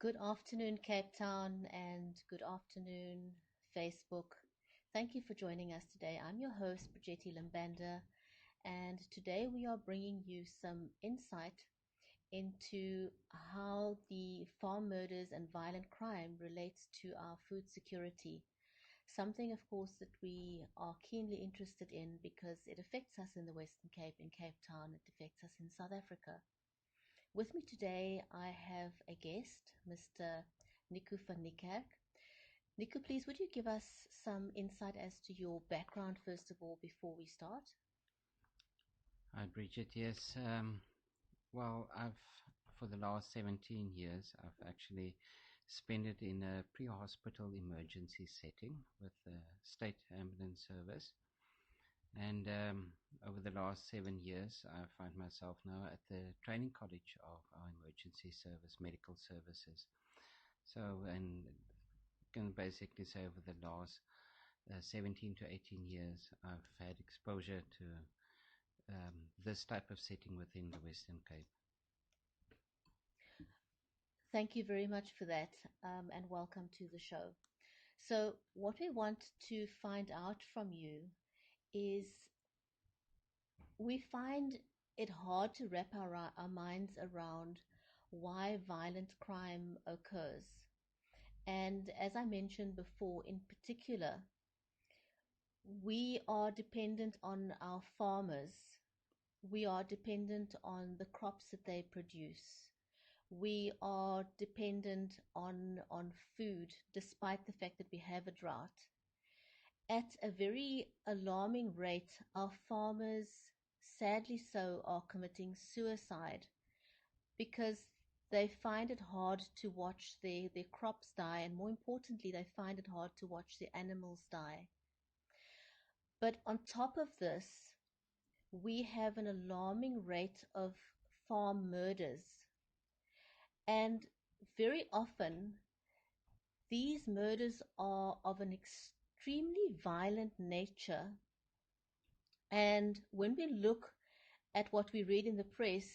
Good afternoon, Cape Town, and good afternoon, Facebook. Thank you for joining us today. I'm your host, Brigetti Limbanda, and today we are bringing you some insight into how the farm murders and violent crime relates to our food security. Something, of course, that we are keenly interested in because it affects us in the Western Cape, in Cape Town, it affects us in South Africa. With me today, I have a guest, Mr. Nico Van Niekerk. Nico, please, would you give us some insight as to your background, first of all, before we start? Hi, Bridget. Yes. Well, for the last 17 years, I've actually spent it in a pre-hospital emergency setting with the State Ambulance Service. And over the last 7 years, I find myself now at the training college of our emergency service, medical services. So, and can basically say over the last 17 to 18 years, I've had exposure to this type of setting within the Western Cape. Thank you very much for that, and welcome to the show. So, what we want to find out from you is we find it hard to wrap our minds around why violent crime occurs. And as I mentioned before, in particular, we are dependent on our farmers. We are dependent on the crops that they produce. We are dependent on food, despite the fact that we have a drought. At a very alarming rate, our farmers, sadly so, are committing suicide because they find it hard to watch their crops die, and more importantly, they find it hard to watch the animals die. But on top of this, we have an alarming rate of farm murders. And very often, these murders are of an extremely violent nature. And when we look at what we read in the press,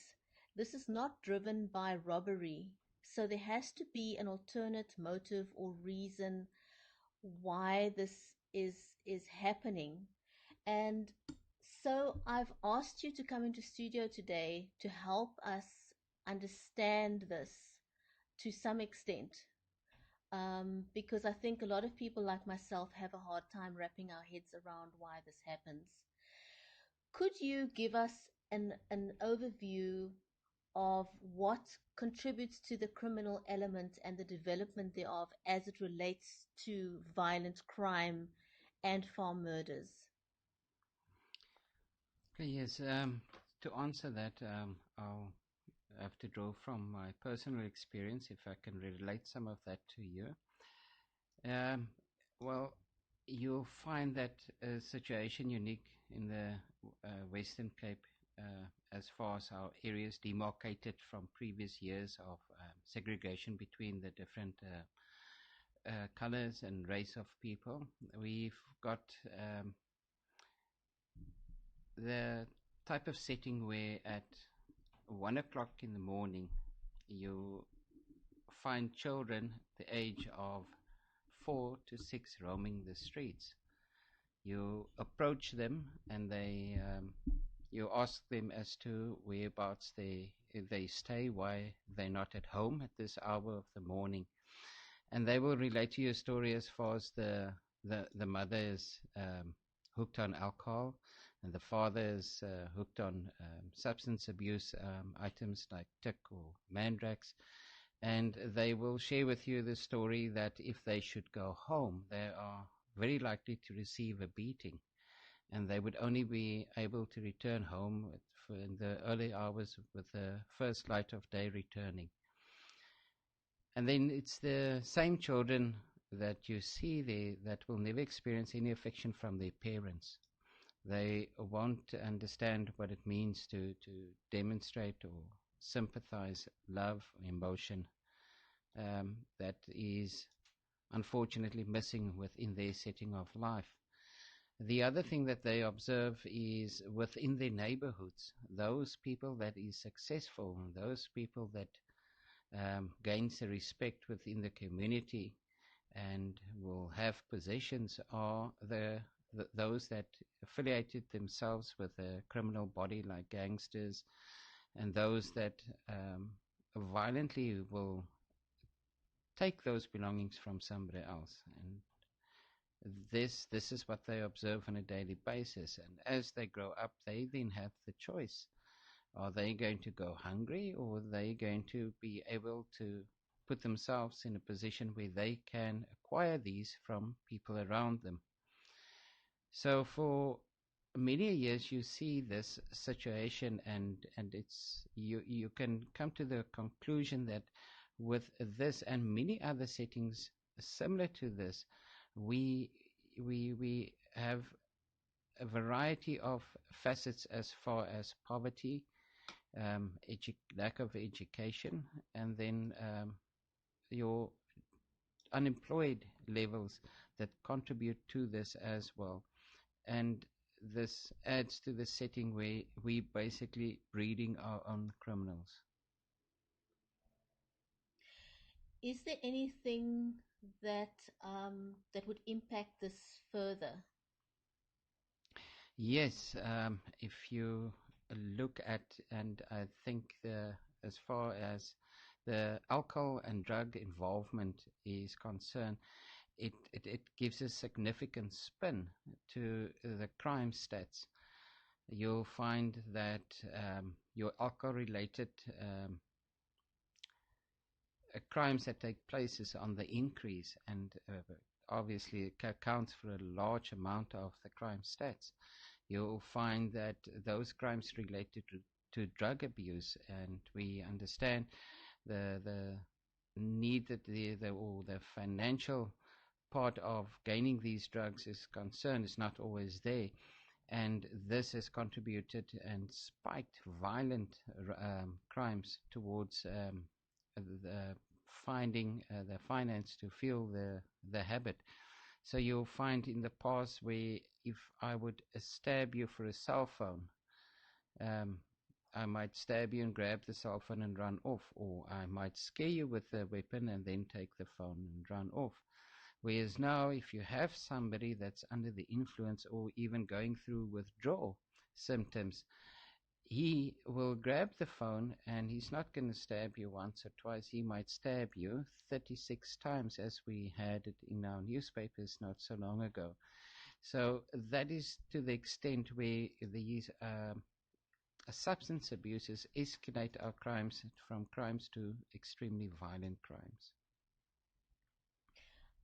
this is not driven by robbery. So there has to be an alternate motive or reason why this is happening. And so I've asked you to come into studio today to help us understand this to some extent. Because I think a lot of people like myself have a hard time wrapping our heads around why this happens. Could you give us an overview of what contributes to the criminal element and the development thereof as it relates to violent crime and farm murders? Okay, yes. To answer that, I'll have to draw from my personal experience, if I can relate some of that to you. Um, well, you'll find that situation unique in the Western Cape as far as our areas demarcated from previous years of segregation between the different colors and race of people. We've got the type of setting where at 1 o'clock in the morning you find children the age of 4 to 6 roaming the streets. You approach them and you ask them as to whereabouts they stay, why they're not at home at this hour of the morning, and they will relate to you a story as far as the mother is hooked on alcohol, and the father is hooked on substance abuse items like tick or mandrax. And they will share with you the story that if they should go home, they are very likely to receive a beating, and they would only be able to return home in the early hours with the first light of day returning. And then it's the same children that you see there that will never experience any affection from their parents. They won't understand what it means to demonstrate or sympathize love, emotion that is unfortunately missing within their setting of life. The other thing that they observe is within their neighborhoods, those people that is successful, those people that gains a respect within the community and will have possessions are those that affiliated themselves with a criminal body like gangsters, and those that violently will take those belongings from somebody else. And this is what they observe on a daily basis. And as they grow up, they then have the choice. Are they going to go hungry, or are they going to be able to put themselves in a position where they can acquire these from people around them? So for many years you see this situation, and you can come to the conclusion that with this and many other settings similar to this, we we have a variety of facets as far as poverty, lack of education, and then your unemployed levels that contribute to this as well. And this adds to the setting where we basically breeding our own criminals. Is there anything that that would impact this further? Yes, if you look at, and I think as far as the alcohol and drug involvement is concerned, it gives a significant spin to the crime stats. You'll find that your alcohol-related crimes that take place is on the increase, and obviously it accounts for a large amount of the crime stats. You'll find that those crimes related to drug abuse, and we understand the need that the financial part of gaining these drugs is concerned is not always there, and this has contributed and spiked violent crimes towards the finding the finance to fuel the habit. So you'll find in the past where if I would stab you for a cell phone, um, I might stab you and grab the cell phone and run off, or I might scare you with the weapon and then take the phone and run off. Whereas now, if you have somebody that's under the influence or even going through withdrawal symptoms, he will grab the phone and he's not going to stab you once or twice. He might stab you 36 times, as we had it in our newspapers not so long ago. So that is to the extent where these substance abuses escalate our crimes from crimes to extremely violent crimes.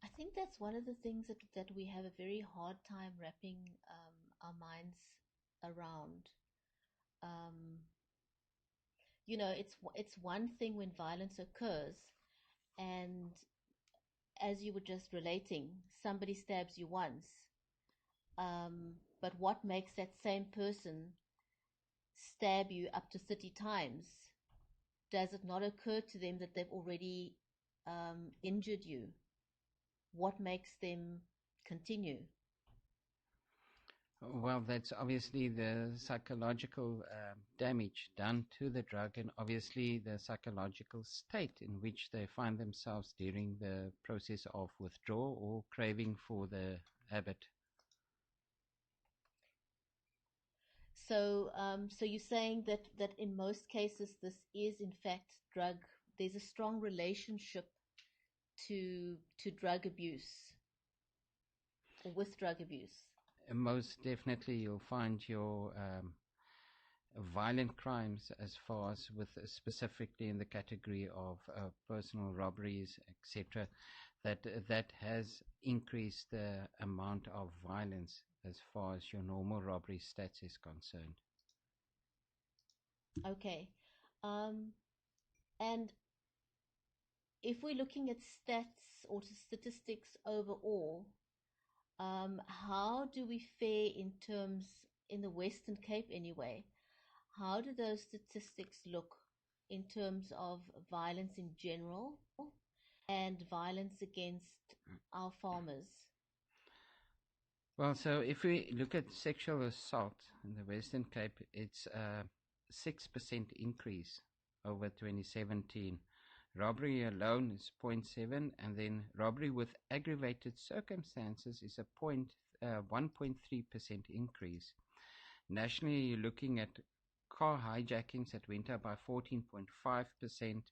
I think that's one of the things that we have a very hard time wrapping our minds around. Um, it's one thing when violence occurs, and as you were just relating, somebody stabs you once. But what makes that same person stab you up to 30 times? Does it not occur to them that they've already injured you? What makes them continue? Well, that's obviously the psychological damage done to the drug, and obviously the psychological state in which they find themselves during the process of withdrawal or craving for the habit. So you're saying that in most cases this is in fact drug. There's a strong relationship to drug abuse or with drug abuse. And most definitely, you'll find your violent crimes, as far as with specifically in the category of personal robberies, etc., that has increased the amount of violence as far as your normal robbery stats is concerned. Okay. Um, and if we're looking at stats or statistics overall, how do we fare in terms in the Western Cape anyway? How do those statistics look in terms of violence in general and violence against our farmers? Well, so if we look at sexual assault in the Western Cape, it's a 6% increase over 2017 Robbery alone is 0.7, and then robbery with aggravated circumstances is a 1.3% increase. Nationally, you're looking at car hijackings that went up by 14.5%.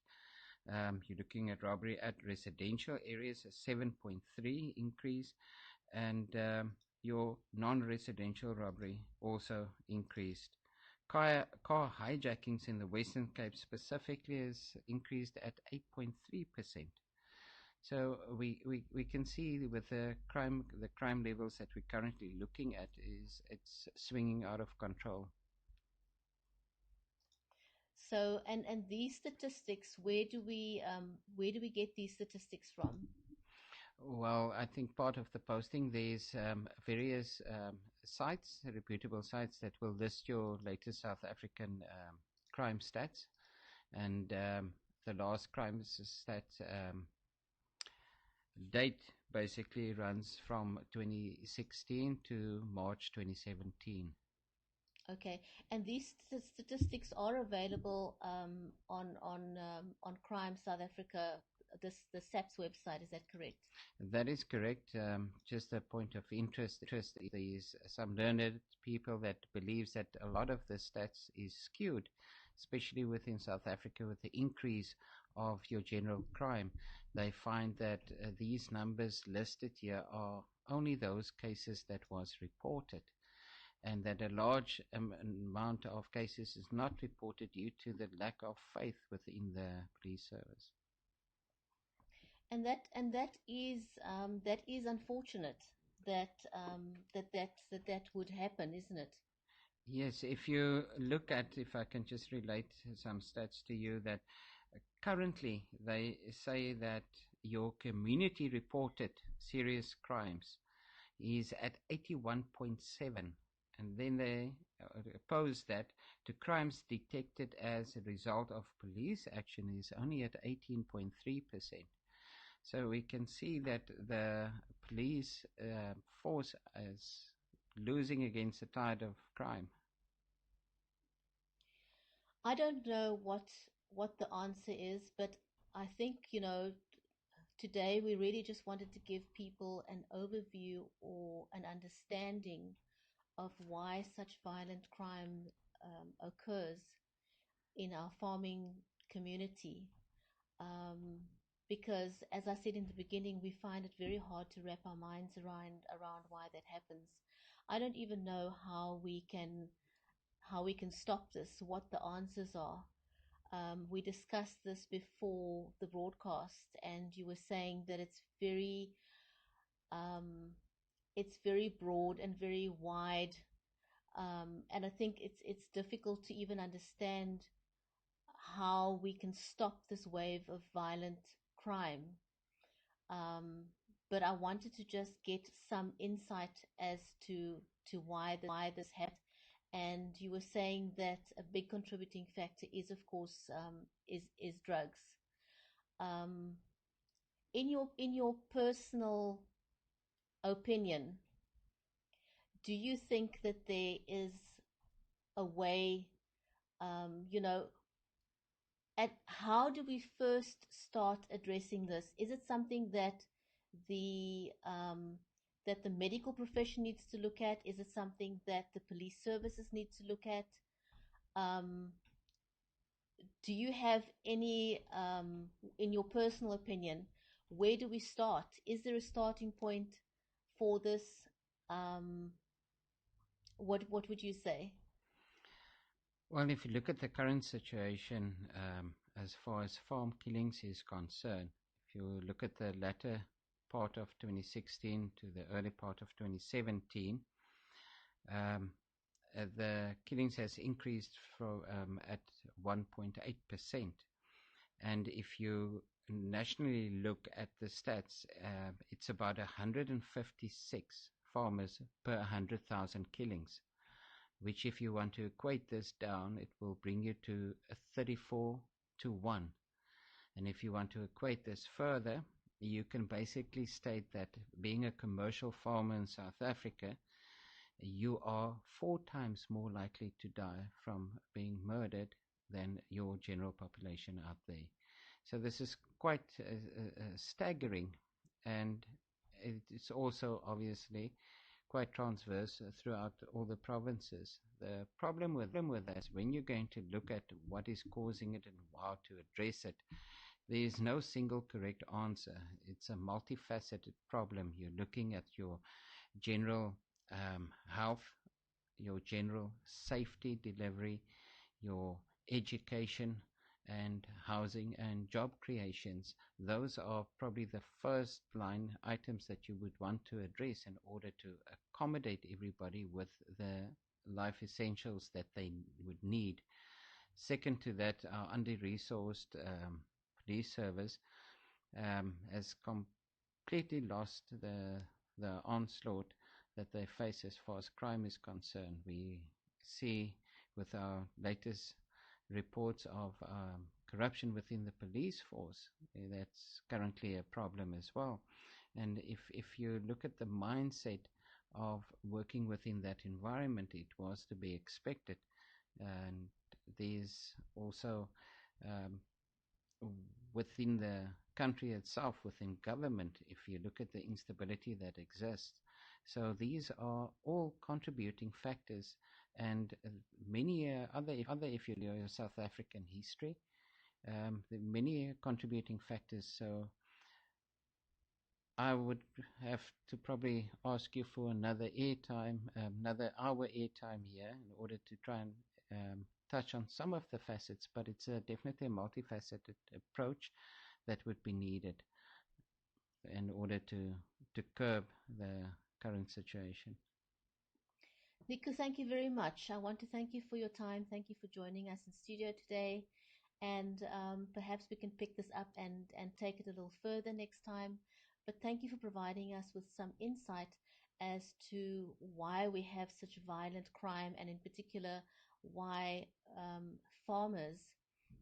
You're looking at robbery at residential areas, a 7.3 increase, and your non-residential robbery also increased. Car hijackings in the Western Cape specifically has increased at 8.3%. So we can see with the crime levels that we're currently looking at it's swinging out of control. So, and these statistics, where do we get these statistics from? Well, I think part of the posting, there's various sites, reputable sites, that will list your latest South African crime stats. And the last crime stat date basically runs from 2016 to March 2017. Okay, and these statistics are available on Crime South Africa, the SAPS website. Is that correct? That is correct. Just a point of interest, there's some learned people that believes that a lot of the stats is skewed, especially within South Africa with the increase of your general crime. They find that these numbers listed here are only those cases that was reported, and that a large amount of cases is not reported due to the lack of faith within the police service. And that is unfortunate that would happen, isn't it? Yes, if you look at, if I can just relate some stats to you, that currently they say that your community reported serious crimes is at 81.7, and then they oppose that to crimes detected as a result of police action is only at 18.3%. So we can see that the police force is losing against the tide of crime. I don't know what the answer is, but I think, today we really just wanted to give people an overview or an understanding of why such violent crime occurs in our farming community. Um, because, as I said in the beginning, we find it very hard to wrap our minds around why that happens. I don't even know how we can stop this, what the answers are. We discussed this before the broadcast, and you were saying that um, it's very broad and very wide, and I think it's difficult to even understand how we can stop this wave of violent crime. Um, but I wanted to just get some insight as to why this happened. And you were saying that a big contributing factor is, of course, is drugs. Um, in your personal opinion, do you think that there is a way, you know, and how do we first start addressing this? Is it something the um, that the medical profession needs to look at? Is it something that the police services need to look at? Um, do you have any, in your personal opinion, where do we start? Is there a starting point for this? Um, what would you say? Well, if you look at the current situation, as far as farm killings is concerned, if you look at the latter part of 2016 to the early part of 2017, um, the killings has increased from at 1.8%. And if you nationally look at the stats, it's about 156 farmers per 100,000 killings, which if you want to equate this down, it will bring you to a 34 to 1. And if you want to equate this further, you can basically state that being a commercial farmer in South Africa, you are 4 times more likely to die from being murdered than your general population out there. So this is quite staggering, and it's also obviously quite transverse throughout all the provinces. The problem with that is when you're going to look at what is causing it and how to address it, there is no single correct answer. It's a multifaceted problem. You're looking at your general health, your general safety delivery, your education and housing and job creations. Those are probably the first line items that you would want to address in order to accommodate everybody with the life essentials that they would need. Second to that, our under-resourced police service has completely lost the onslaught that they face as far as crime is concerned. We see with our latest reports of corruption within the police force, that's currently a problem as well. And if you look at the mindset of working within that environment, it was to be expected. And there's also um, within the country itself, within government, if you look at the instability that exists. So these are all contributing factors, and many other, if you know your South African history, there are many contributing factors. So I would have to probably ask you for another airtime, another hour airtime here, in order to try and touch on some of the facets. But it's definitely a multifaceted approach that would be needed in order to curb the current situation. Nico, thank you very much. I want to thank you for your time. Thank you for joining us in studio today. And perhaps we can pick this up and take it a little further next time. But thank you for providing us with some insight as to why we have such violent crime, and in particular, why farmers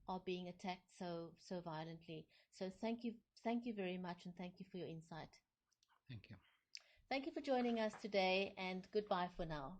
are being attacked so violently. So thank you very much, and thank you for your insight. Thank you. Thank you for joining us today, and goodbye for now.